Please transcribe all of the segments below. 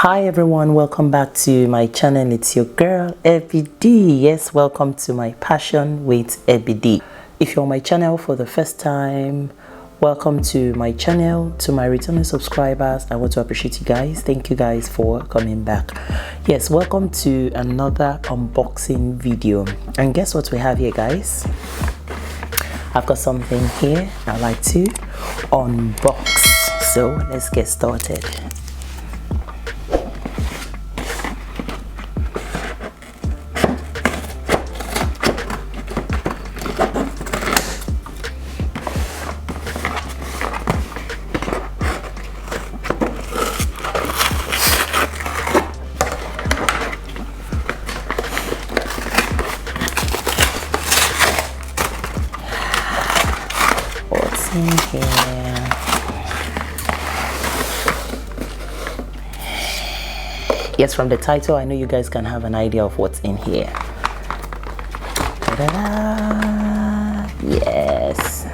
Hi everyone, welcome back to my channel. It's your girl EbiD. Yes, welcome to my passion with EbiD. If you're on my channel for the first time, welcome to my channel. To my returning subscribers, I want to appreciate you guys. Thank you guys for coming back. Yes, welcome to another unboxing video. And guess what we have here, guys? I've got something here I like to unbox. So let's get started. What's in here? Yes, from the title, I know you guys can have an idea of what's in here. Ta-da! Yes.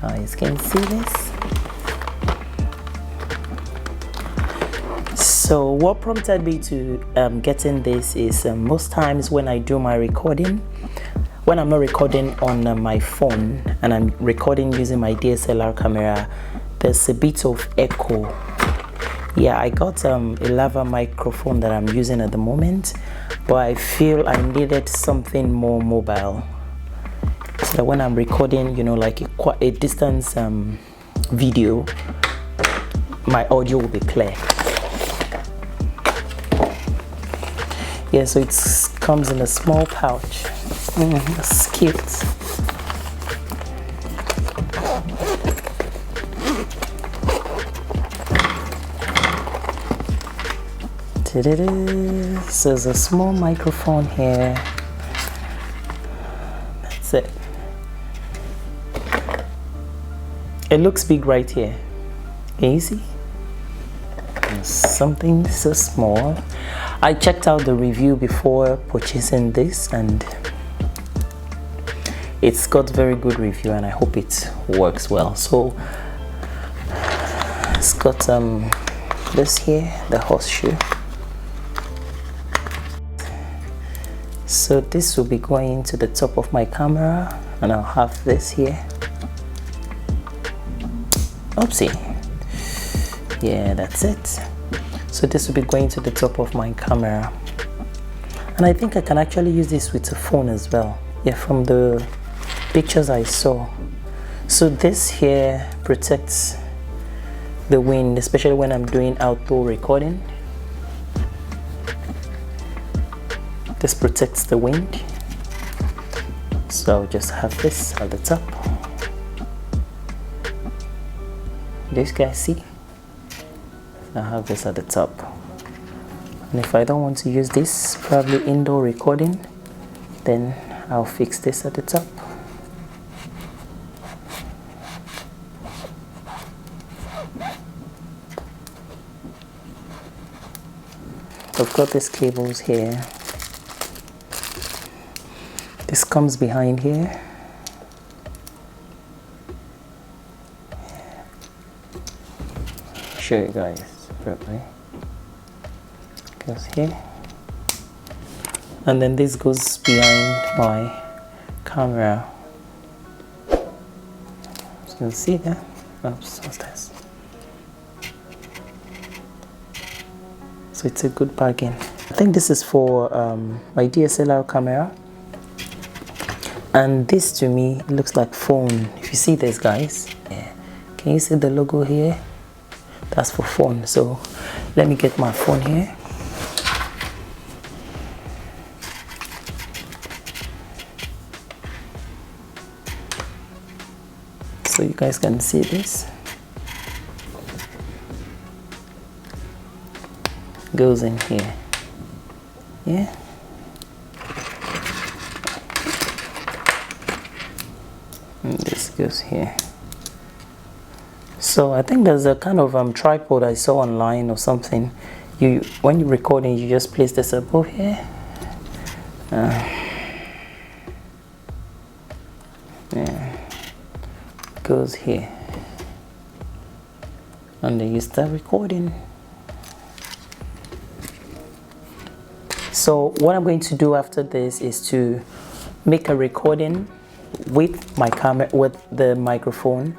Guys, can you see this? So what prompted me to getting this is most times when I do my recording, when I'm not recording on my phone and I'm recording using my DSLR camera, there's a bit of echo. Yeah, I got a Lava microphone that I'm using at the moment, but I feel I needed something more mobile so that when I'm recording, you know, like a distance video, my audio will be clear. Yeah, so it comes in a small pouch. That's cute. So there's a small microphone here. That's it. It looks big right here. Can you see? Something so small. I checked out the review before purchasing this and it's got very good review and I hope it works well. So it's got this here, the horseshoe. So this will be going to the top of my camera and I'll have this here. Oopsie. Yeah, that's it. So this will be going to the top of my camera. And I think I can actually use this with a phone as well. Yeah, from the pictures I saw. So this here protects the wind, especially when I'm doing outdoor recording. This protects the wind. So I'll just have this at the top. This guys see? I have this at the top. And if I don't want to use this, probably indoor recording, then I'll fix this at the top. I've got these cables here. This comes behind here. Show you guys properly. Goes here. And then this goes behind my camera. So you can see that. Oops, what's this? So it's a good bargain. I think this is for my DSLR camera. And this to me looks like phone. If you see this, guys, yeah. Can you see the logo here? That's for phone. So let me get my phone here. So you guys can see this. Goes in here. Yeah. And this goes here. So I think there's a kind of tripod I saw online or something. When you're recording, you just place this above here. Yeah, goes here. and then you start recording. So what I'm going to do after this is to make a recording with my camera, with the microphone,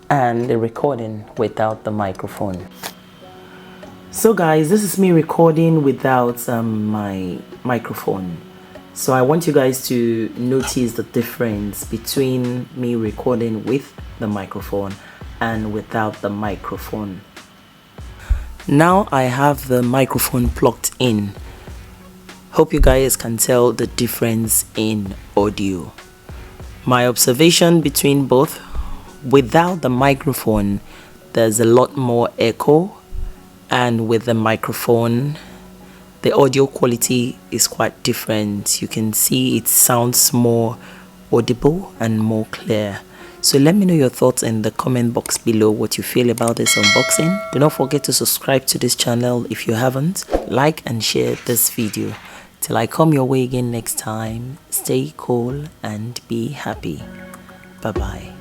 and a recording without the microphone. So guys, this is me recording without my microphone. So I want you guys to notice the difference between me recording with the microphone and without the microphone. Now I have the microphone plugged in. Hope you guys can tell the difference in audio. My observation between both: without the microphone there's a lot more echo, and with the microphone the audio quality is quite different. You can see it sounds more audible and more clear. So let me know your thoughts in the comment box below, what you feel about this unboxing. Do not forget to subscribe to this channel if you haven't. Like and share this video. Till I come your way again next time, stay cool and be happy. Bye bye.